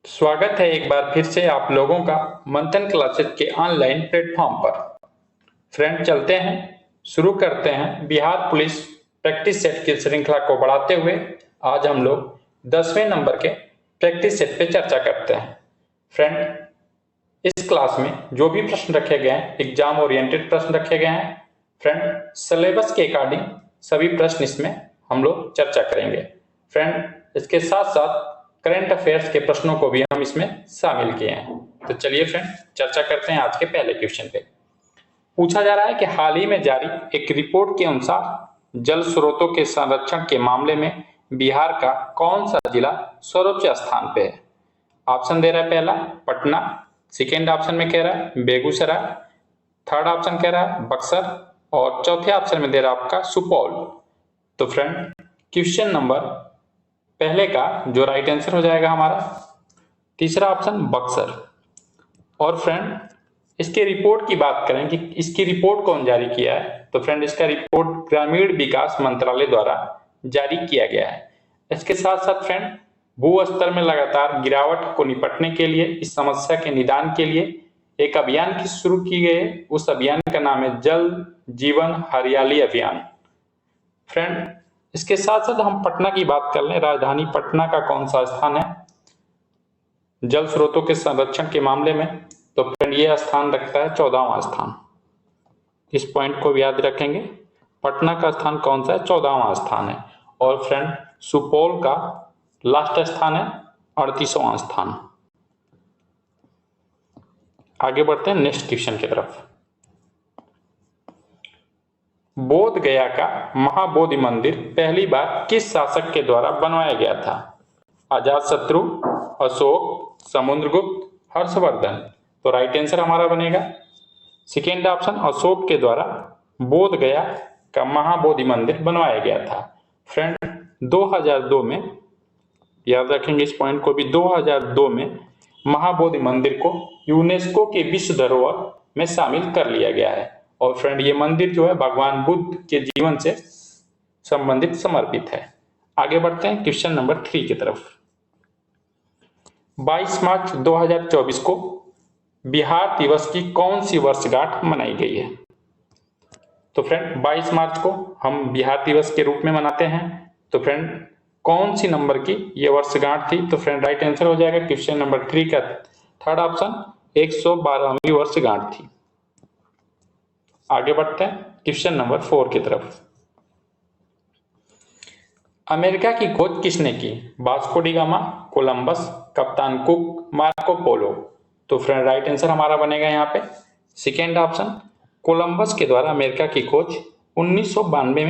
स्वागत है एक बार फिर से आप लोगों का मंथन क्लासेस के ऑनलाइन प्लेटफॉर्म पर। फ्रेंड, चलते हैं, शुरू करते हैं बिहार पुलिस प्रैक्टिस सेट की श्रृंखला को बढ़ाते हुए। आज हम लोग 10वें नंबर के प्रैक्टिस सेट पे चर्चा करते हैं। फ्रेंड, इस क्लास में जो भी प्रश्न रखे गए हैं एग्जाम ओरिएंटेड प्रश्न रखे गए हैं। फ्रेंड, सिलेबस के अकॉर्डिंग सभी प्रश्न इसमें हम लोग चर्चा करेंगे। फ्रेंड, इसके साथ साथ करंट अफेयर्स के प्रश्नों को भी हम इसमें शामिल किए हैं। तो चलिए फ्रेंड, चर्चा करते हैं आज के पहले क्वेश्चन पे। पूछा जा रहा है कि हाल ही में जारी एक रिपोर्ट के अनुसार जल स्रोतों के संरक्षण के मामले में बिहार का कौन सा जिला सर्वोच्च स्थान पे है। ऑप्शन दे रहा है, पहला पटना, सेकेंड ऑप्शन में कह रहा है बेगूसराय, थर्ड ऑप्शन कह रहा है बक्सर और चौथे ऑप्शन में दे रहा है आपका सुपौल। तो फ्रेंड, क्वेश्चन नंबर पहले का जो राइट आंसर हो जाएगा हमारा तीसरा ऑप्शन बक्सर। और फ्रेंड, इसके रिपोर्ट की बात करें कि इसकी रिपोर्ट कौन जारी किया है, तो फ्रेंड इसका रिपोर्ट ग्रामीण विकास मंत्रालय द्वारा जारी किया गया है। इसके साथ साथ फ्रेंड, भू स्तर में लगातार गिरावट को निपटने के लिए, इस समस्या के निदान के लिए एक अभियान की शुरू की गई है। उस अभियान का नाम है जल जीवन हरियाली अभियान। फ्रेंड, इसके साथ साथ हम पटना की बात कर लें। राजधानी पटना का कौन सा स्थान है जल स्रोतों के संरक्षण के मामले में, तो फ्रेंड ये स्थान रखता है 14वां स्थान। इस पॉइंट को भी याद रखेंगे, पटना का स्थान कौन सा है, 14वां स्थान है। और फ्रेंड, सुपौल का लास्ट स्थान है 38वां स्थान। आगे बढ़ते हैं नेक्स्ट क्वेश्चन की तरफ। बोध गया का महाबोधि मंदिर पहली बार किस शासक के द्वारा बनवाया गया था। अजातशत्रु, अशोक, समुद्रगुप्त, हर्षवर्धन। तो राइट आंसर हमारा बनेगा सेकेंड ऑप्शन, अशोक के द्वारा बोध गया का महाबोधि मंदिर बनवाया गया था। फ्रेंड, 2002 में याद रखेंगे इस पॉइंट को भी, 2002 में महाबोधि मंदिर को यूनेस्को के विश्व धरोहर में शामिल कर लिया गया है। और फ्रेंड, ये मंदिर जो है भगवान बुद्ध के जीवन से संबंधित समर्पित है। आगे बढ़ते हैं क्वेश्चन नंबर 3 की तरफ। 22 मार्च 2024 को बिहार दिवस की कौन सी वर्षगांठ मनाई गई है। तो फ्रेंड, 22 मार्च को हम बिहार दिवस के रूप में मनाते हैं। तो फ्रेंड, कौन सी नंबर की ये वर्षगांठ थी, तो फ्रेंड राइट आंसर हो जाएगा क्वेश्चन नंबर 3 का थर्ड ऑप्शन, 112वीं वर्षगांठ थी। आगे बढ़ते हैं क्वेश्चन नंबर 4 की तरफ। अमेरिका की खोज किसने की। वास्को डी गामा, कोलंबस, कप्तान कुक, मार्को पोलो। तो फ्रेंड राइट आंसर हमारा बनेगा यहाँ पे सेकेंड ऑप्शन, कोलंबस के द्वारा अमेरिका की खोज 1492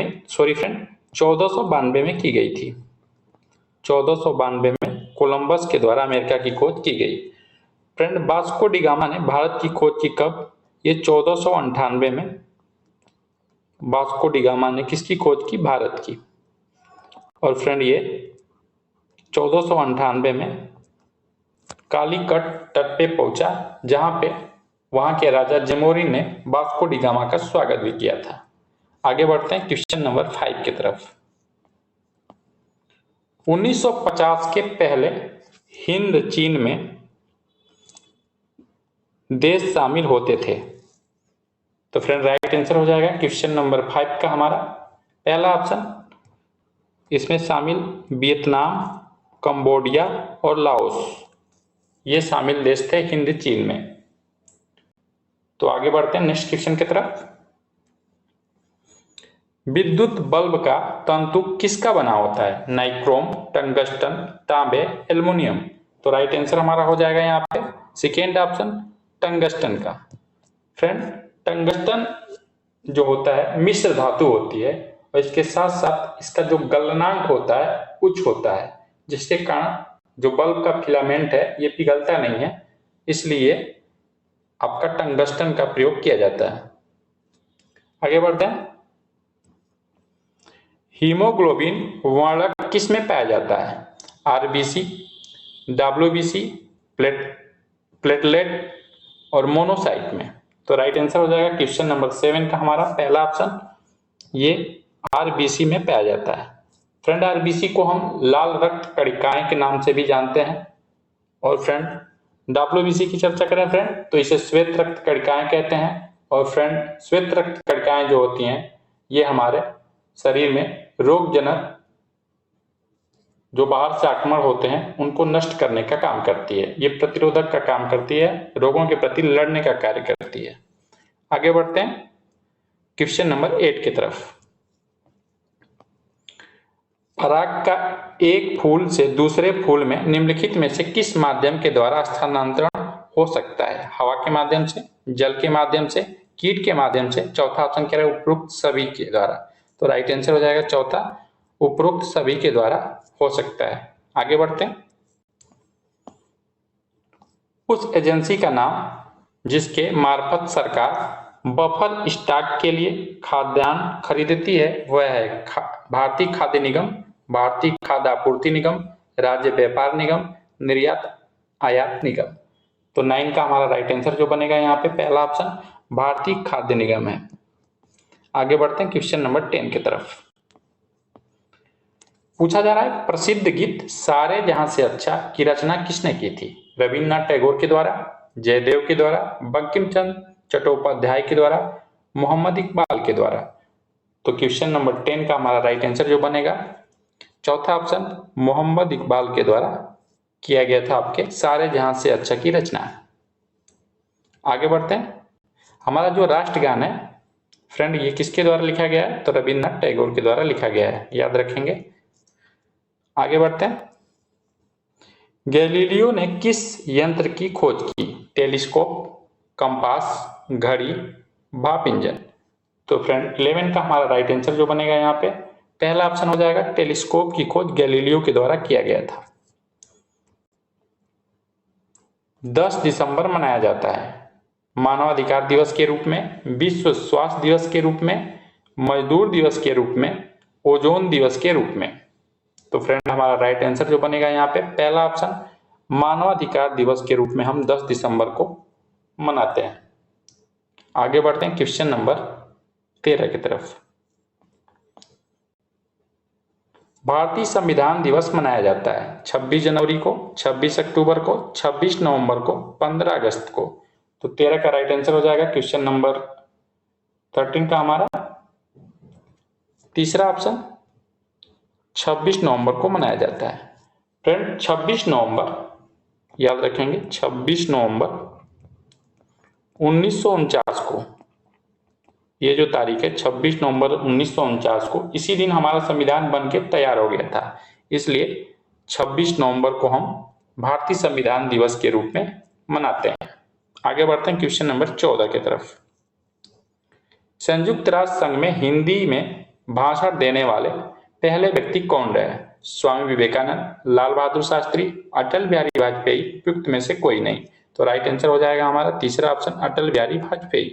में की गई थी। 1492 में कोलंबस के द्वारा अमेरिका की खोज की गई। फ्रेंड, वास्को डी गामा ने भारत की खोज की कब, ये 1498 में वास्को डी गामा ने किसकी खोज की, भारत की। और फ्रेंड, ये 1498 में कालीकट तट पे पहुंचा, जहां पे वहां के राजा जमोरी ने वास्को डी गामा का स्वागत भी किया था। आगे बढ़ते हैं क्वेश्चन नंबर 5 की तरफ। 1950 के पहले हिंद चीन में देश शामिल होते थे। तो फ्रेंड राइट आंसर हो जाएगा क्वेश्चन नंबर 5 का हमारा पहला ऑप्शन। इसमें शामिल वियतनाम, कंबोडिया और लाओस, ये शामिल देश थे हिंद चीन में। तो आगे बढ़ते हैं नेक्स्ट क्वेश्चन की तरफ। विद्युत बल्ब का तंतु किसका बना होता है। नाइक्रोम, टंगस्टन, तांबे, एल्युमिनियम। तो राइट आंसर हमारा हो जाएगा यहाँ पे सेकेंड ऑप्शन, टंगस्टन का। फ्रेंड, टंगस्टन जो होता है मिश्र धातु होती है, और इसके साथ साथ इसका जो गलनांक होता है उच्च होता है, जिसके कारण जो बल्ब का फिलामेंट है ये पिघलता नहीं है, इसलिए आपका टंगस्टन का प्रयोग किया जाता है। आगे बढ़ते हैं। हीमोग्लोबिन वर्णक किस में पाया जाता है। आरबीसी, डब्ल्यूबीसी, प्लेटलेट और मोनोसाइट में। तो राइट आंसर हो जाएगा क्वेश्चन नंबर 7 का हमारा पहला ऑप्शन, ये आरबीसी में पाया जाता है। फ्रेंड, आरबीसी को हम लाल रक्त कणिकाएं के नाम से भी जानते हैं। और फ्रेंड WBC की चर्चा करें फ्रेंड तो इसे श्वेत रक्त कणिकाएं कहते हैं। और फ्रेंड श्वेत रक्त कणिकाएं जो होती हैं ये हमारे शरीर में रोगजनक जो बाहर से आक्रमण होते हैं उनको नष्ट करने का काम करती है। ये प्रतिरोधक का काम करती है, रोगों के प्रति लड़ने का कार्य करती है। आगे बढ़ते हैं क्वेश्चन नंबर 8 की तरफ। पराग का एक फूल से दूसरे फूल में निम्नलिखित में से किस माध्यम के द्वारा स्थानांतरण हो सकता है? हवा के माध्यम से, जल के माध्यम से, कीट के माध्यम से। चौथा ऑप्शन कह रहा है उपरोक्त सभी के द्वारा। तो राइट आंसर हो जाएगा चौथा, उपरोक्त सभी के द्वारा हो सकता है। आगे बढ़ते हैं। उस एजेंसी का नाम जिसके मार्फत सरकार बफर स्टॉक के लिए खाद्यान्न खरीदती है वह है भारतीय खाद्य निगम, भारतीय खाद्य आपूर्ति निगम, राज्य व्यापार निगम, निर्यात आयात निगम। तो 9 का हमारा राइट आंसर जो बनेगा यहाँ पे पहला ऑप्शन भारतीय खाद्य निगम है। आगे बढ़ते हैं क्वेश्चन नंबर 10 की तरफ। पूछा जा रहा है प्रसिद्ध गीत सारे जहां से अच्छा की रचना किसने की थी? रविन्द्रनाथ टैगोर के द्वारा, जयदेव के द्वारा, बंकिम चंद्र चट्टोपाध्याय के द्वारा, मोहम्मद इकबाल के द्वारा। तो क्वेश्चन नंबर 10 का हमारा राइट आंसर जो बनेगा चौथा ऑप्शन मोहम्मद इकबाल के द्वारा किया गया था आपके सारे जहां से अच्छा की रचना। आगे बढ़ते हैं। हमारा जो राष्ट्रगान है फ्रेंड ये किसके द्वारा लिखा गया है? तो रविन्द्रनाथ टैगोर के द्वारा लिखा गया है, याद रखेंगे। आगे बढ़ते हैं। गैलीलियो ने किस यंत्र की खोज की? टेलीस्कोप, कंपास, घड़ी, भाप इंजन। तो फ्रेंड 11 का हमारा राइट आंसर जो बनेगा यहाँ पे पहला ऑप्शन हो जाएगा टेलीस्कोप की खोज गैलीलियो के द्वारा किया गया था। 10 दिसंबर मनाया जाता है मानवाधिकार दिवस के रूप में, विश्व स्वास्थ्य दिवस के रूप में, मजदूर दिवस के रूप में, ओजोन दिवस के रूप में। तो फ्रेंड हमारा राइट आंसर जो बनेगा यहाँ पे पहला ऑप्शन मानवाधिकार दिवस के रूप में हम 10 दिसंबर को मनाते हैं। आगे बढ़ते हैं क्वेश्चन नंबर 13 की तरफ। भारतीय संविधान दिवस मनाया जाता है 26 जनवरी को, 26 अक्टूबर को, 26 नवंबर को, 15 अगस्त को। तो 13 का राइट आंसर हो जाएगा क्वेश्चन नंबर 13 का हमारा तीसरा ऑप्शन 26 नवंबर को मनाया जाता है। फ्रेंड 26 नवंबर याद रखेंगे 26 नवंबर 1949 को, ये जो तारीख है 26 नवंबर 1949 को, इसी दिन हमारा संविधान बनके तैयार हो गया था। इसलिए 26 नवंबर को हम भारतीय संविधान दिवस के रूप में मनाते हैं। आगे बढ़ते हैं क्वेश्चन नंबर 14 की तरफ। संयुक्त राष्ट्र संघ में हिंदी में भाषण देने वाले पहले व्यक्ति कौन रहे? स्वामी विवेकानंद, लाल बहादुर शास्त्री, अटल बिहारी वाजपेयी, उपयुक्त में से कोई नहीं। तो राइट आंसर हो जाएगा हमारा तीसरा ऑप्शन अटल बिहारी वाजपेयी।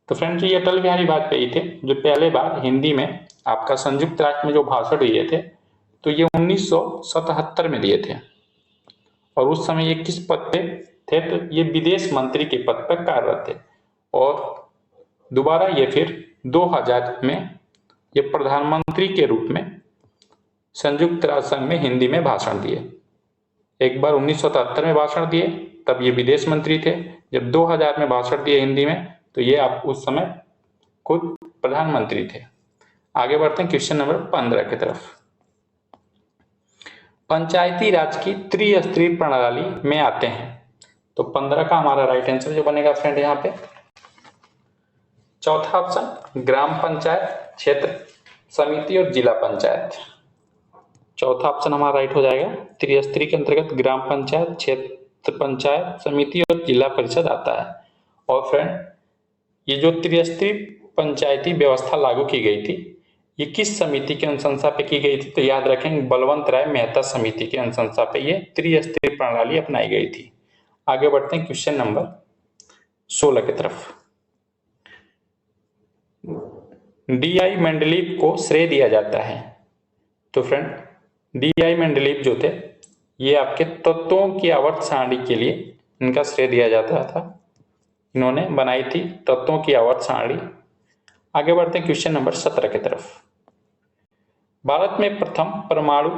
तो फ्रेंड्स ये अटल बिहारी वाजपेयी थे जो पहले बार हिंदी में आपका संयुक्त राष्ट्र में जो भाषण दिए थे तो ये 1977 में दिए थे। और उस समय ये किस पद पे थे? तो ये विदेश मंत्री के पद पर कार्यरत थे। और दोबारा ये फिर 2000 में ये प्रधानमंत्री के रूप में संयुक्त राष्ट्र संघ में हिंदी में भाषण दिए। एक बार 1977 में भाषण दिए तब ये विदेश मंत्री थे, जब 2000 में भाषण दिए हिंदी में तो ये आप उस समय खुद प्रधानमंत्री थे। आगे बढ़ते हैं क्वेश्चन नंबर 15 की तरफ। पंचायती राज की त्रिस्तरीय प्रणाली में आते हैं। तो 15 का हमारा राइट आंसर जो बनेगा फ्रेंड यहाँ पे चौथा ऑप्शन ग्राम पंचायत, क्षेत्र समिति और जिला पंचायत। चौथा ऑप्शन हमारा राइट हो जाएगा। त्रिस्तरीय के अंतर्गत ग्राम पंचायत, क्षेत्र पंचायत समिति और जिला परिषद आता है। और फ्रेंड ये जो त्रिस्तरीय पंचायती व्यवस्था लागू की गई थी ये किस समिति की अनुशंसा पे की गई थी? तो याद रखेंगे बलवंत राय मेहता समिति की अनुशंसा पे ये त्रिस्तरीय प्रणाली अपनाई गई थी। आगे बढ़ते हैं क्वेश्चन नंबर 16 की तरफ। डी.आई. मेंडलीव को श्रेय दिया जाता है। तो फ्रेंड डी.आई. मेंडलीव जो थे ये आपके तत्वों की आवर्त सारणी के लिए इनका श्रेय दिया जाता था। इन्होंने बनाई थी तत्वों की आवर्त सारणी। आगे बढ़ते हैं क्वेश्चन नंबर 17 की तरफ। भारत में प्रथम परमाणु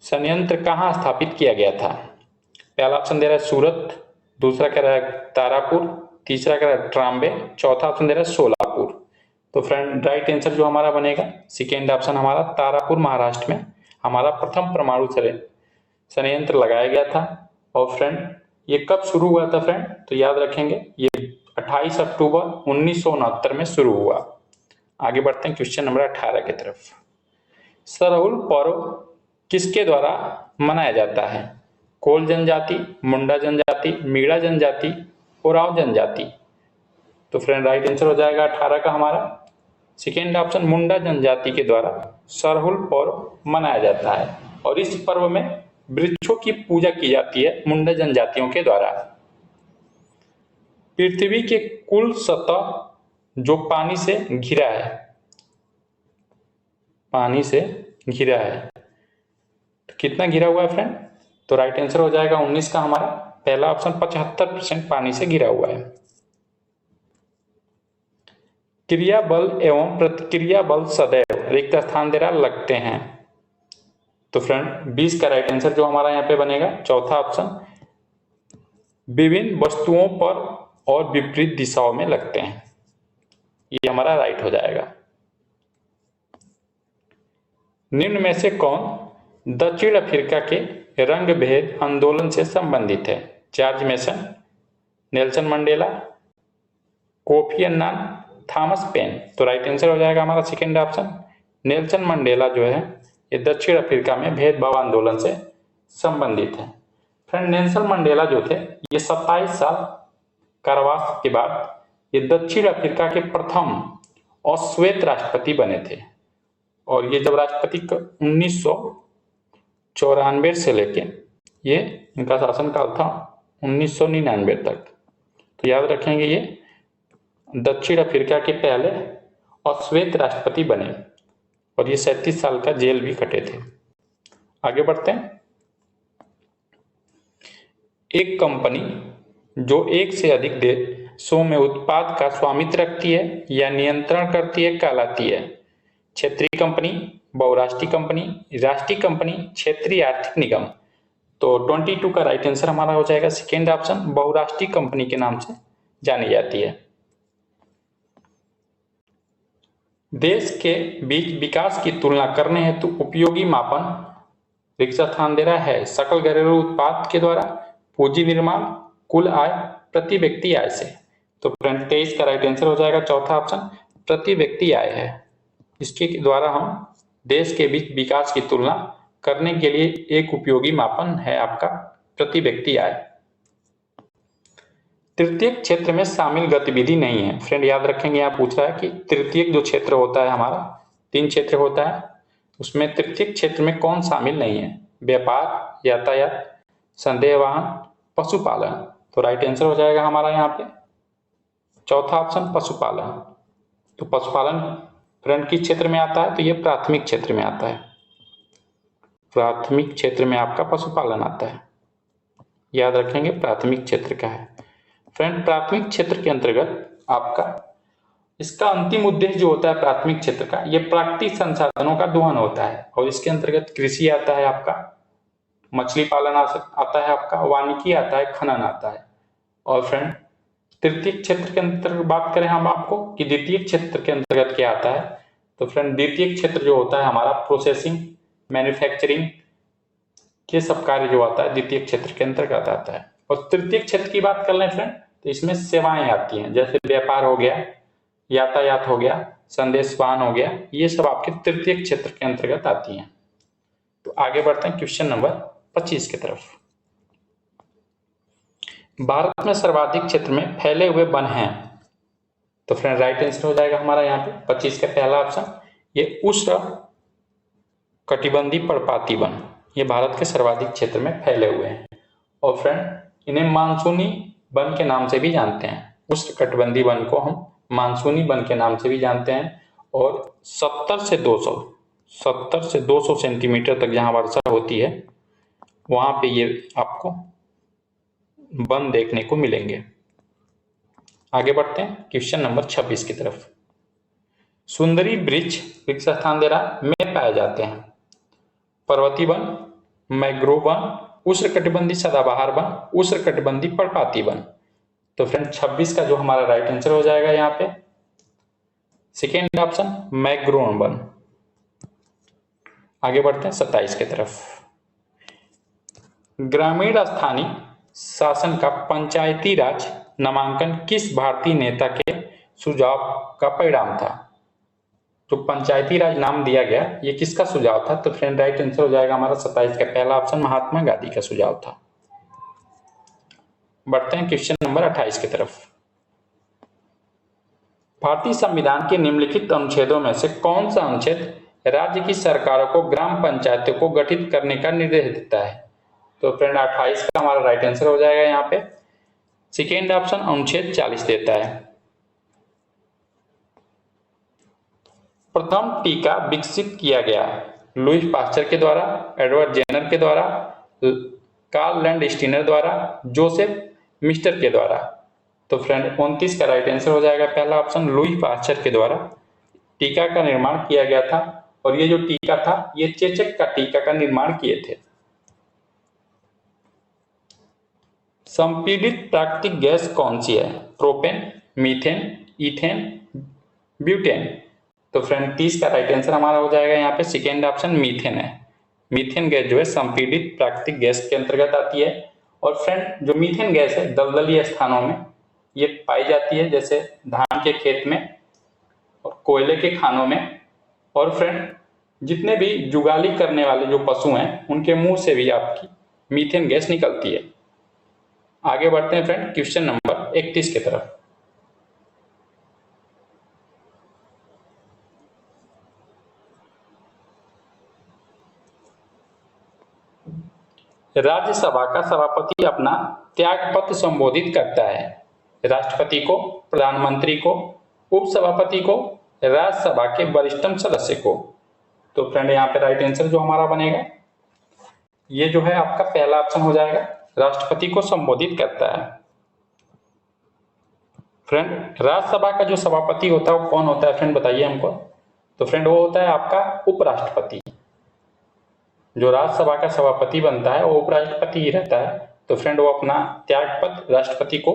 संयंत्र कहाँ स्थापित किया गया था? पहला ऑप्शन दे रहा है सूरत, दूसरा कह रहा है तारापुर, तीसरा कह रहा है ट्राम्बे, चौथा ऑप्शन दे रहा है सोलापुर। तो फ्रेंड राइट आंसर जो हमारा बनेगा सेकेंड ऑप्शन हमारा तारापुर महाराष्ट्र में हमारा प्रथम परमाणु संयंत्र लगाया गया था। और फ्रेंड ये कब शुरू हुआ था फ्रेंड? तो याद रखेंगे ये 28 अक्टूबर 1969 में शुरू हुआ। आगे बढ़ते हैं क्वेश्चन नंबर 18 की तरफ। सरहुल पर्व किसके द्वारा मनाया जाता है? कोल जनजाति, मुंडा जनजाति, मीणा जनजाति, ओराव जनजाति। तो फ्रेंड राइट आंसर हो जाएगा 18 का हमारा सेकेंड ऑप्शन मुंडा जनजाति के द्वारा सरहुल पर्व मनाया जाता है। और इस पर्व में वृक्षों की पूजा की जाती है मुंडा जनजातियों के द्वारा। पृथ्वी के कुल सतह जो पानी से घिरा है, पानी से घिरा है, तो कितना घिरा हुआ है फ्रेंड? तो राइट आंसर हो जाएगा 19 का हमारा पहला ऑप्शन 75% पानी से घिरा हुआ है। क्रिया बल एवं प्रतिक्रिया बल सदैव रिक्त स्थान दे रहा लगते हैं। तो फ्रेंड 20 का राइट आंसर जो हमारा यहाँ पे बनेगा चौथा ऑप्शन विभिन्न वस्तुओं पर और विपरीत दिशाओं में लगते हैं, ये हमारा राइट हो जाएगा। निम्न में से कौन दक्षिण अफ्रीका के रंग भेद आंदोलन से संबंधित है? George mason, Nelson Mandela, Kofi Annan, Thomas pen. तो राइट आंसर हो जाएगा हमारा सेकेंड ऑप्शन नेल्सन मंडेला जो है ये दक्षिण अफ्रीका में भेदभाव आंदोलन से संबंधित है। फ्रेंड नेल्सन मंडेला जो थे ये 27 साल कारावास के बाद ये दक्षिण अफ्रीका के प्रथम अश्वेत राष्ट्रपति बने थे। और ये जब राष्ट्रपति 1994 से लेके ये इनका शासनकाल था 1999 तक। तो याद रखेंगे ये दक्षिण अफ्रीका के पहले अश्वेत राष्ट्रपति बने और ये 37 साल का जेल भी कटे थे। आगे बढ़ते हैं। एक कंपनी जो एक से अधिक देशों में उत्पाद का स्वामित्व रखती है या नियंत्रण करती है कहलाती है? क्षेत्रीय कंपनी, बहुराष्ट्रीय कंपनी, राष्ट्रीय कंपनी, क्षेत्रीय आर्थिक निगम। तो 22 का राइट आंसर हमारा हो जाएगा सेकेंड ऑप्शन बहुराष्ट्रीय कंपनी के नाम से जानी जाती है। देश के बीच विकास की तुलना करने हेतु उपयोगी मापन रिक्त स्थान दे रहा है सकल घरेलू उत्पाद के द्वारा, पूंजी निर्माण, कुल आय, प्रति व्यक्ति आय से। तो फ्रेंड 23 का राइट आंसर हो जाएगा चौथा ऑप्शन प्रति व्यक्ति आय है। इसके द्वारा हम देश के बीच विकास की तुलना करने के लिए एक उपयोगी मापन है आपका प्रति व्यक्ति आय। तृतीयक क्षेत्र में शामिल गतिविधि नहीं है। फ्रेंड याद रखेंगे यहाँ पूछ रहा है कि तृतीयक जो क्षेत्र होता है हमारा 3 क्षेत्र होता है उसमें तृतीयक क्षेत्र में कौन शामिल नहीं है? व्यापार, यातायात, संदेहवाहन, पशुपालन। तो राइट आंसर हो जाएगा हमारा यहाँ पे चौथा ऑप्शन पशुपालन। तो पशुपालन फ्रेंड किस क्षेत्र में आता है? तो ये प्राथमिक क्षेत्र में आता है। प्राथमिक क्षेत्र में आपका पशुपालन आता है, याद रखेंगे प्राथमिक क्षेत्र का है। फ्रेंड प्राथमिक क्षेत्र के अंतर्गत आपका इसका अंतिम उद्देश्य जो होता है प्राथमिक क्षेत्र का ये प्राकृतिक संसाधनों का दोहन होता है। और इसके अंतर्गत कृषि आता है आपका, मछली पालन आता है आपका, वानिकी आता है, खनन आता है। और फ्रेंड तृतीय क्षेत्र के अंतर्गत बात करें हम आपको कि द्वितीय क्षेत्र के अंतर्गत क्या आता है? तो फ्रेंड द्वितीय क्षेत्र जो होता है हमारा प्रोसेसिंग, मैन्युफैक्चरिंग ये सब कार्य जो आता है द्वितीय क्षेत्र के अंतर्गत आता है। और तृतीय क्षेत्र की बात कर लें फ्रेंड तो इसमें सेवाएं आती हैं, जैसे व्यापार हो गया, यातायात हो गया, संदेशवाहन हो गया, ये सब आपके तृतीय क्षेत्र के अंतर्गत आती हैं। तो आगे बढ़ते हैं क्वेश्चन नंबर 25 की तरफ। भारत में सर्वाधिक क्षेत्र में फैले हुए वन हैं। तो फ्रेंड राइट आंसर हो जाएगा हमारा यहाँ पे 25 का पहला ऑप्शन ये उष्ण कटिबंधीय पर्णपाती वन, ये भारत के सर्वाधिक क्षेत्र में फैले हुए हैं। और फ्रेंड इन्हें मानसूनी वन के नाम से भी जानते हैं। उष्ण कटिबंधीय वन को हम मानसूनी वन के नाम से भी जानते हैं। और 70 से 200 सेंटीमीटर तक जहां वर्षा होती है वहां पे ये आपको वन देखने को मिलेंगे। आगे बढ़ते हैं क्वेश्चन नंबर 26 की तरफ। सुंदरी वृक्ष स्थान दे रहा में पाए जाते हैं? पर्वतीय वन, मैंग्रोव वन, उष्णकटिबंधीय सदाबहार वन, उष्णकटिबंधीय पर्णपाती वन। तो फ्रेंड 26 का जो हमारा राइट आंसर हो जाएगा यहाँ पे सेकेंड ऑप्शन मैंग्रोव वन। आगे बढ़ते हैं 27 की तरफ। ग्रामीण स्थानीय शासन का पंचायती राज नामांकन किस भारतीय नेता के सुझाव का परिणाम था? जो पंचायती राज नाम दिया गया ये किसका सुझाव था? तो फ्रेंड राइट आंसर हो जाएगा हमारा 27 का पहला ऑप्शन महात्मा गांधी का सुझाव था। बढ़ते हैं क्वेश्चन नंबर 28 की तरफ। भारतीय संविधान के निम्नलिखित अनुच्छेदों में से कौन सा अनुच्छेद राज्य की सरकारों को ग्राम पंचायतों को गठित करने का निर्देश देता है? तो फ्रेंड 28 का हमारा राइट आंसर हो जाएगा यहाँ पे सेकेंड ऑप्शन अनुच्छेद 40 देता है। प्रथम टीका विकसित किया गया लुईस पास्चर के द्वारा, एडवर्ड जेनर के द्वारा, कार्ल लैंडस्टीनर द्वारा, जोसेफ मिस्टर के द्वारा। तो फ्रेंड 29 का राइट आंसर हो जाएगा पहला ऑप्शन लुईस पास्चर के द्वारा टीका का निर्माण किया गया था। और ये जो टीका था ये चेचक का टीका का निर्माण किए थे। संपीड़ित प्राकृतिक गैस कौन सी है? Propane, methane, ethane, butane. तो फ्रेंड 30 का राइट आंसर हमारा हो जाएगा यहाँ पे सेकेंड ऑप्शन मीथेन है। मीथेन गैस जो है संपीड़ित प्राकृतिक गैस के अंतर्गत आती है। और फ्रेंड जो मीथेन गैस है दलदली स्थानों में ये पाई जाती है, जैसे धान के खेत में और कोयले के खानों में। और फ्रेंड जितने भी जुगाली करने वाले जो पशु हैं उनके मुंह से भी आपकी मीथेन गैस निकलती है। आगे बढ़ते हैं फ्रेंड क्वेश्चन नंबर 31 की तरफ। राज्यसभा का सभापति अपना त्यागपत्र संबोधित करता है राष्ट्रपति को, प्रधानमंत्री को, उपसभापति को, राज्यसभा के वरिष्ठतम सदस्य को। तो फ्रेंड यहाँ पे राइट आंसर जो हमारा बनेगा ये जो है आपका पहला ऑप्शन हो जाएगा, राष्ट्रपति को संबोधित करता है। फ्रेंड राज्यसभा का जो सभापति होता है वो कौन होता है फ्रेंड बताइए हमको? तो फ्रेंड वो होता है आपका उपराष्ट्रपति। जो राज्यसभा का सभापति बनता है वो उपराष्ट्रपति ही रहता है। तो फ्रेंड वो अपना त्यागपत्र राष्ट्रपति को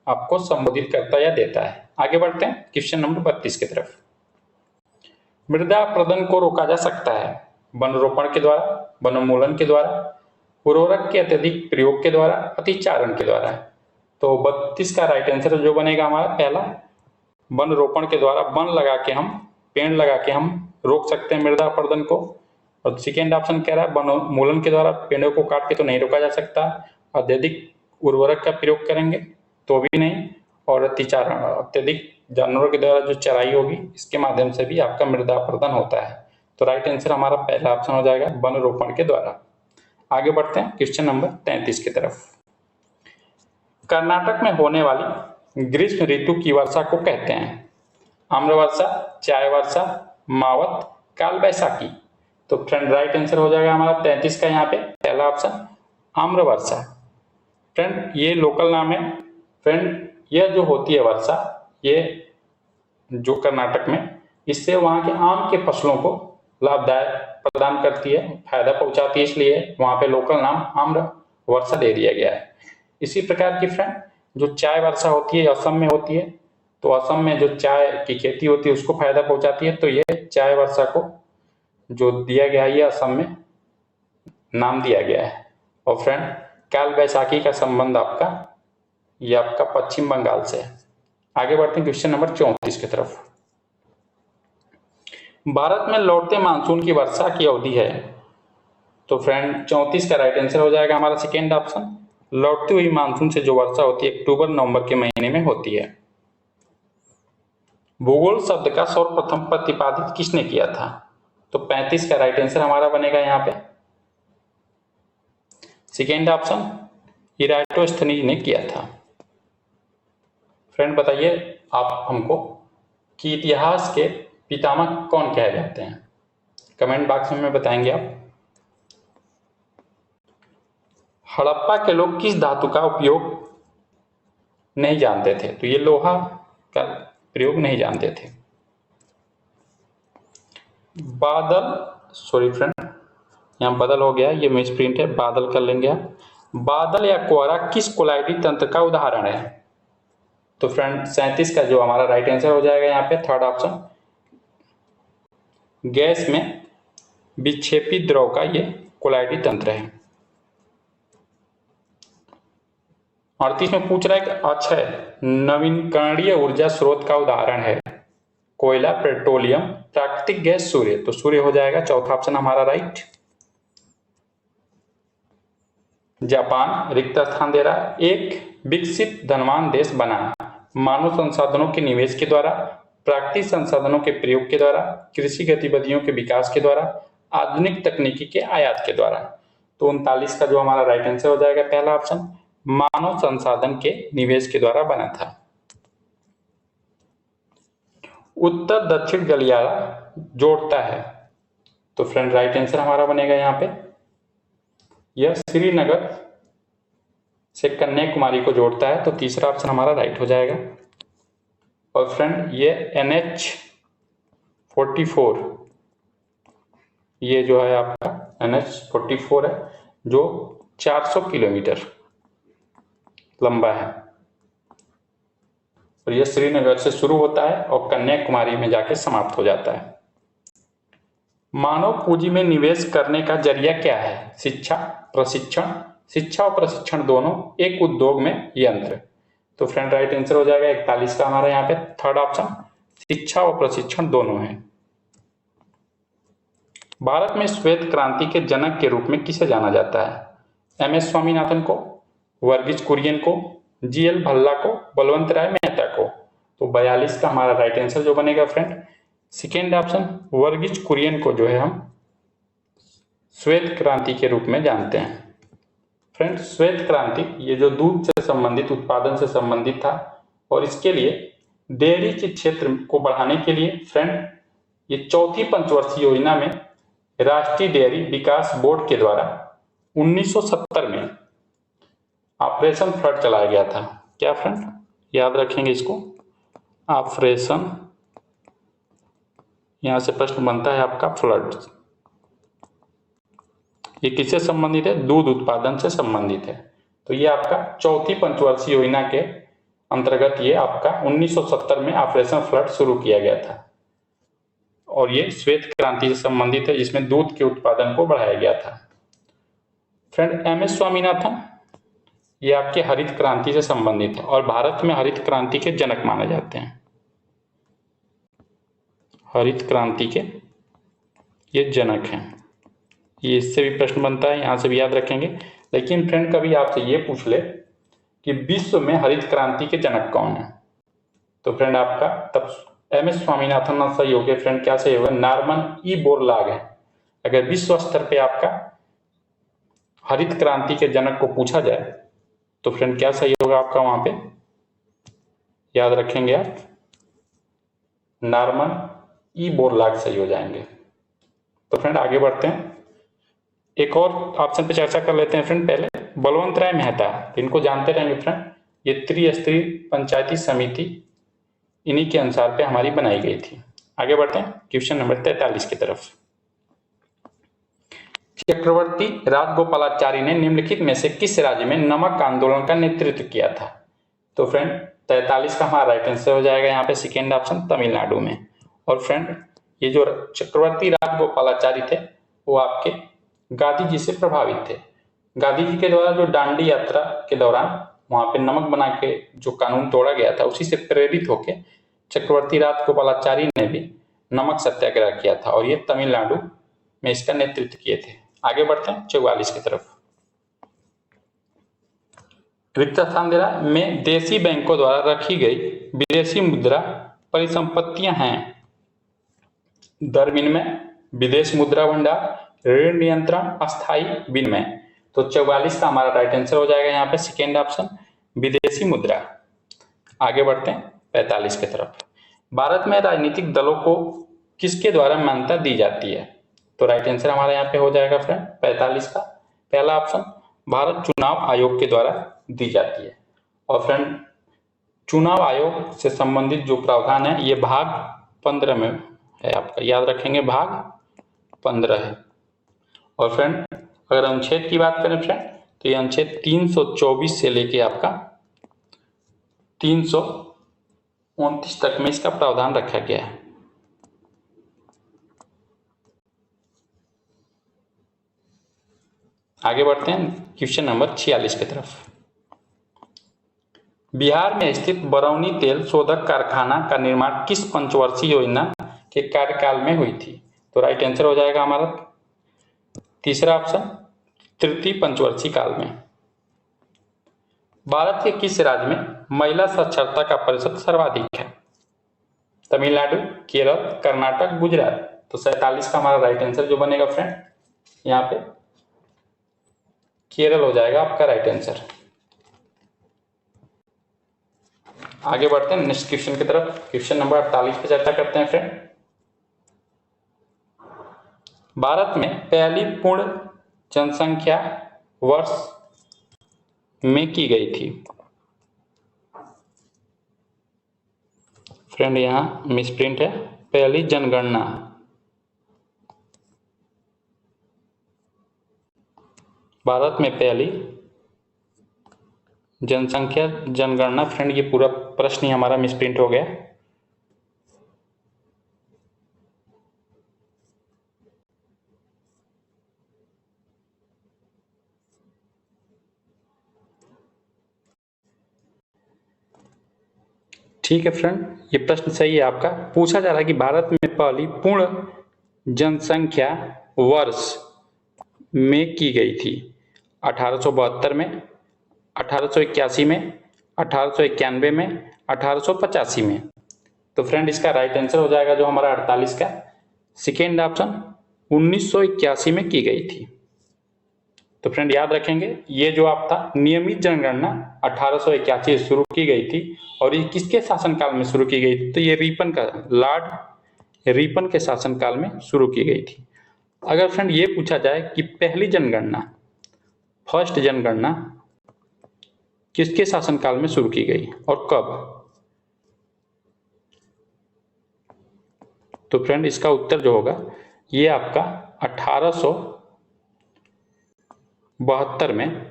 आपको संबोधित करता या देता है। आगे बढ़ते हैं क्वेश्चन नंबर 32 की तरफ। मृदा अपरदन को रोका जा सकता है वन रोपण के द्वारा, वनोन्मूलन के द्वारा, उर्वरक के अत्यधिक प्रयोग के द्वारा, अतिचारण के द्वारा। तो 32 का राइट आंसर जो बनेगा हमारा पहला वन रोपण के द्वारा, वन लगा के हम पेड़ लगा के हम रोक सकते हैं मृदा अपरदन को। और सेकेंड ऑप्शन कह रहा है वनोन्मूलन के द्वारा पेड़ों को काट के तो नहीं रोका जा सकता, अत्यधिक उर्वरक का प्रयोग करेंगे तो भी नहीं, और अतिचारण अत्यधिक जानवरों के द्वारा जो चराई होगी इसके माध्यम से भी आपका मृदा अपरदन होता है। तो राइट आंसर हमारा पहला ऑप्शन हो जाएगा वन रोपण के द्वारा। आगे बढ़ते हैं क्वेश्चन नंबर 33 की तरफ। कर्नाटक में होने वाली ग्रीष्म ऋतु की वर्षा को कहते हैं आम्र वर्षा, चाय वर्षा, मावत, काल बैसाखी। तो फ्रेंड राइट आंसर हो जाएगा हमारा 33 का यहाँ पे पहला ऑप्शन आम्र वर्षा। फ्रेंड ये लोकल नाम है। फ्रेंड यह जो होती है वर्षा ये जो कर्नाटक में, इससे वहाँ के आम के फसलों को लाभदायक प्रदान करती है, फायदा पहुंचाती है, इसलिए वहाँ पे लोकल नाम आम्र वर्षा दे दिया गया है। इसी प्रकार की फ्रेंड जो चाय वर्षा होती है असम में होती है, तो असम में जो चाय की खेती होती है उसको फायदा पहुंचाती है, तो ये चाय वर्षा को जो दिया गया है ये असम में नाम दिया गया है। और फ्रेंड काल बैसाखी का संबंध आपका पश्चिम बंगाल से है। आगे बढ़ते हैं क्वेश्चन नंबर 34 की तरफ। भारत में लौटते मानसून की वर्षा की अवधि है। तो फ्रेंड 34 का राइट आंसर हो जाएगा हमारा सेकेंड ऑप्शन लौटती हुई मानसून से जो वर्षा होती है अक्टूबर नवंबर के महीने में होती है। भूगोल शब्द का सर्वप्रथम प्रतिपादित किसने किया था? तो 35 का राइट आंसर हमारा बनेगा यहाँ पे सेकेंड ऑप्शन इराटोस्थनीज ने किया था। फ्रेंड बताइए आप हमको कि इतिहास के पितामह कौन कहे जाते हैं? कमेंट बॉक्स में बताएंगे आप। हड़प्पा के लोग किस धातु का उपयोग नहीं जानते थे? तो ये लोहा का प्रयोग नहीं जानते थे। यहाँ बदल हो गया, ये मिस प्रिंट है, बादल कर लेंगे आप। बादल या कोहरा किस कोलाइडी तंत्र का उदाहरण है? तो फ्रेंड 37 का जो हमारा राइट आंसर हो जाएगा यहाँ पे थर्ड ऑप्शन, गैस में विक्षेपित द्रव का ये कोलाइडी तंत्र है। 38 में पूछ रहा है कि अक्षय नवीकरणीय ऊर्जा स्रोत का उदाहरण है, कोयला, पेट्रोलियम, प्राकृतिक गैस, सूर्य। तो सूर्य हो जाएगा चौथा ऑप्शन हमारा राइट। जापान रिक्त स्थान दे रहा है, एक विकसित धनवान देश बना मानव संसाधनों के निवेश के द्वारा, प्राकृतिक संसाधनों के प्रयोग के द्वारा, कृषि गतिविधियों के विकास के द्वारा, आधुनिक तकनीकी के आयात के द्वारा। तो 39 का जो हमारा राइट आंसर हो जाएगा पहला ऑप्शन, मानव संसाधन के निवेश के द्वारा बना था। उत्तर दक्षिण गलियारा जोड़ता है, तो फ्रेंड राइट आंसर हमारा बनेगा यहाँ पे, यह श्रीनगर से कन्याकुमारी को जोड़ता है, तो तीसरा ऑप्शन हमारा राइट हो जाएगा। और फ्रेंड ये NH44, ये जो है आपका NH44 है जो 400 किलोमीटर लंबा है, और यह श्रीनगर से शुरू होता है और कन्याकुमारी में जाके समाप्त हो जाता है। मानव पूंजी में निवेश करने का जरिया क्या है? शिक्षा, प्रशिक्षण, शिक्षा और प्रशिक्षण दोनों, एक उद्योग में यंत्र। तो फ्रेंड राइट आंसर हो जाएगा 41 का हमारा यहाँ पे थर्ड ऑप्शन, शिक्षा और प्रशिक्षण दोनों है। भारत में श्वेत क्रांति के जनक के रूप में किसे जाना जाता है? MS स्वामीनाथन को, वर्गीज कुरियन को, GL भल्ला को, बलवंत राय मेहता को। तो 42 का हमारा राइट आंसर जो बनेगा friend second option, Verghese Kurien को जो है हम श्वेत क्रांति के रूप में जानते हैं। फ्रेंड श्वेत क्रांति ये जो दूध से संबंधित उत्पादन से संबंधित था, और इसके लिए डेयरी के क्षेत्र को बढ़ाने के लिए फ्रेंड ये चौथी पंचवर्षीय योजना में राष्ट्रीय डेयरी विकास बोर्ड के द्वारा 1970 में ऑपरेशन फ्लड चलाया गया था। क्या फ्रेंड याद रखेंगे इसको, ऑपरेशन, यहां से प्रश्न बनता है आपका फ्लड। ये किससे संबंधित है? दूध उत्पादन से संबंधित है। तो ये आपका चौथी पंचवर्षीय योजना के अंतर्गत ये आपका 1970 में ऑपरेशन फ्लड शुरू किया गया था, और ये श्वेत क्रांति से संबंधित है जिसमें दूध के उत्पादन को बढ़ाया गया था। फ्रेंड MS स्वामीनाथन ये आपके हरित क्रांति से संबंधित है, और भारत में हरित क्रांति के जनक माने जाते हैं। हरित क्रांति के ये जनक हैं, ये इससे भी प्रश्न बनता है, यहां से भी याद रखेंगे। लेकिन फ्रेंड कभी आपसे ये पूछ ले कि विश्व में हरित क्रांति के जनक कौन है, तो फ्रेंड आपका तब MS स्वामीनाथन ना सही हो गया। फ्रेंड क्या सही होगा? नॉर्मन E बोरलाग है। अगर विश्व स्तर पे आपका हरित क्रांति के जनक को पूछा जाए तो फ्रेंड क्या सही होगा आपका वहां पे, याद रखेंगे आप, नॉर्मन E बोरलाग सही हो जाएंगे। तो फ्रेंड आगे बढ़ते हैं, एक और ऑप्शन पे चर्चा कर लेते हैं फ्रेंड। पहले बलवंत राय मेहता, इनको जानते रहेंगे फ्रेंड, ये त्रिस्तरीय पंचायती समिति इन्हीं के अनुसार पे हमारी बनाई गई थी। आगे बढ़ते हैं क्वेश्चन नंबर 43 की तरफ। चक्रवर्ती राजगोपालाचारी ने निम्नलिखित में से किस राज्य में नमक आंदोलन का नेतृत्व किया था? तो फ्रेंड 43 का हमारा राइट आंसर हो जाएगा यहाँ पे सेकेंड ऑप्शन, तमिलनाडु में। और फ्रेंड ये जो चक्रवर्ती राजगोपालाचारी थे वो आपके गांधी जी से प्रभावित थे। गांधी जी के द्वारा जो दांडी यात्रा के दौरान वहां पे नमक बना के जो कानून तोड़ा गया था, उसी से प्रेरित होके चक्रवर्ती राजगोपालाचारी ने भी नमक सत्याग्रह किया था, और ये तमिलनाडु में इसका नेतृत्व किए थे। आगे बढ़ते हैं 44 की तरफ। रिक्त स्थान दे रहा में देशी बैंकों द्वारा रखी गई विदेशी मुद्रा परिसंपत्तियां हैं दर विनिमय, विदेश मुद्रा भंडार, ऋण नियंत्रण, अस्थायी विनिमय। तो 44 का हमारा राइट आंसर हो जाएगा यहाँ पे सेकेंड ऑप्शन, विदेशी मुद्रा। आगे बढ़ते हैं 45 की तरफ। भारत में राजनीतिक दलों को किसके द्वारा मान्यता दी जाती है? तो राइट आंसर हमारा यहाँ पे हो जाएगा फ्रेंड 45 का पहला ऑप्शन, भारत चुनाव आयोग के द्वारा दी जाती है। और फ्रेंड चुनाव आयोग से संबंधित जो प्रावधान है ये भाग 15 में है आपका, याद रखेंगे भाग 15 है। और फ्रेंड अगर अनुच्छेद की बात करें फ्रेंड, तो ये अनुच्छेद 324 से लेके आपका 329 तक में इसका प्रावधान रखा गया है। आगे बढ़ते हैं क्वेश्चन नंबर 46 की तरफ। बिहार में स्थित बरौनी तेल शोधक कारखाना का निर्माण किस पंचवर्षीय योजना के कार्यकाल में हुई थी? तो राइट आंसर हो जाएगा हमारा तीसरा ऑप्शन, तृतीय पंचवर्षीय काल में। भारत के किस राज्य में महिला साक्षरता का प्रतिशत सर्वाधिक है? तमिलनाडु, केरल, कर्नाटक, गुजरात। तो 47 का हमारा राइट आंसर जो बनेगा फ्रेंड यहाँ पे केरल हो जाएगा आपका राइट आंसर। आगे बढ़ते हैं नेक्स्ट क्वेश्चन की तरफ। क्वेश्चन नंबर 48 पे चर्चा करते हैं फ्रेंड। भारत में पहली पूर्ण जनसंख्या वर्ष में की गई थी? फ्रेंड यहाँ मिसप्रिंट है, पहली जनगणना। भारत में पहली जनसंख्या जनगणना, फ्रेंड ये पूरा प्रश्न ही हमारा मिसप्रिंट हो गया। ठीक है फ्रेंड, ये प्रश्न सही है आपका। पूछा जा रहा है कि भारत में पहली पूर्ण जनसंख्या वर्ष में की गई थी 1872 में, 1881 में, 1891 में, 1885 में। तो फ्रेंड इसका राइट आंसर हो जाएगा जो हमारा 48 का सेकेंड ऑप्शन 1981 में की गई थी। तो फ्रेंड याद रखेंगे ये जो आप था नियमित जनगणना 1881 शुरू की गई थी और ये किसके शासनकाल में शुरू की गई थी? तो ये रिपन का, लॉर्ड रिपन के शासनकाल में शुरू की गई थी। अगर फ्रेंड ये पूछा जाए कि पहली जनगणना, फर्स्ट जनगणना किसके शासनकाल में शुरू की गई और कब? तो फ्रेंड इसका उत्तर जो होगा ये आपका 1872 में।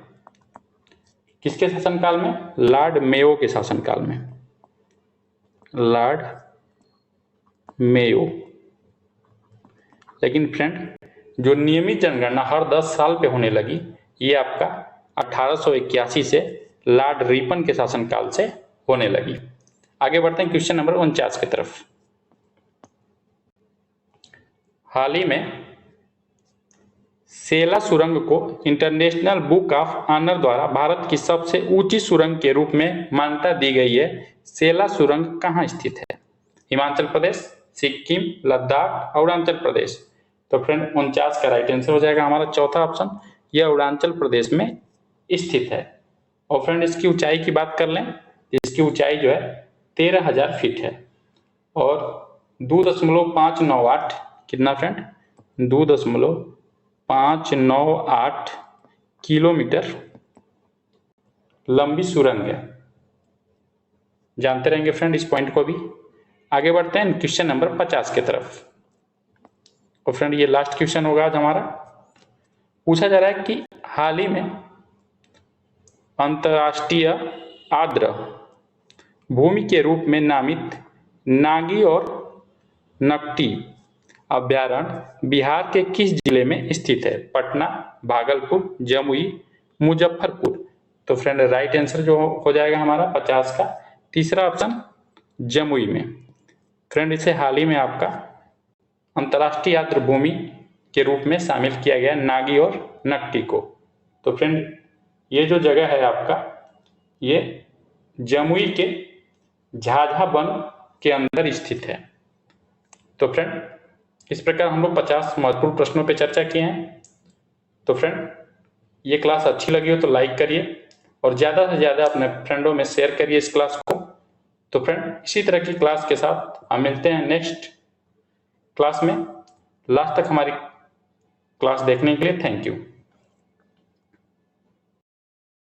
किसके शासनकाल में? लॉर्ड मेयो के शासनकाल में, लॉर्ड मेयो। लेकिन फ्रेंड जो नियमित जनगणना हर 10 साल पे होने लगी ये आपका 1881 से लॉर्ड रिपन के शासनकाल से होने लगी। आगे बढ़ते हैं क्वेश्चन नंबर 49 की तरफ। हाल ही में सेला सुरंग को इंटरनेशनल बुक ऑफ ऑनर द्वारा भारत की सबसे ऊंची सुरंग के रूप में मान्यता दी गई है। सेला सुरंग कहाँ स्थित है? हिमाचल प्रदेश, सिक्किम, लद्दाख, अरुणाचल प्रदेश। तो फ्रेंड 49 का राइट आंसर हो जाएगा हमारा चौथा ऑप्शन, यह अरुणाचल प्रदेश में स्थित है। और फ्रेंड इसकी ऊंचाई की बात कर लें, इसकी ऊंचाई जो है 13,000 फीट है और 2.598 कितना फ्रेंड? 2.598 किलोमीटर लंबी सुरंग है। जानते रहेंगे फ्रेंड इस पॉइंट को भी। आगे बढ़ते हैं क्वेश्चन नंबर 50 की तरफ। और फ्रेंड ये लास्ट क्वेश्चन होगा आज हमारा। पूछा जा रहा है कि हाल ही में अंतर्राष्ट्रीय आर्द्र भूमि के रूप में नामित नागी और नकटी अभ्यारण्य बिहार के किस जिले में स्थित है? पटना, भागलपुर, जमुई, मुजफ्फरपुर। तो फ्रेंड राइट आंसर जो हो जाएगा हमारा 50 का तीसरा ऑप्शन जमुई में। फ्रेंड इसे हाल ही में आपका अंतर्राष्ट्रीय आर्द्र भूमि के रूप में शामिल किया गया नागी और नकटी को। तो फ्रेंड ये जो जगह है आपका ये जमुई के झाझा वन के अंदर स्थित है। तो फ्रेंड इस प्रकार हम लोग 50 महत्वपूर्ण प्रश्नों पे चर्चा किए हैं। तो फ्रेंड ये क्लास अच्छी लगी हो तो लाइक करिए और ज़्यादा से ज़्यादा अपने फ्रेंडों में शेयर करिए इस क्लास को। तो फ्रेंड इसी तरह की क्लास के साथ हम मिलते हैं नेक्स्ट क्लास में। लास्ट तक हमारी क्लास देखने के लिए थैंक यू।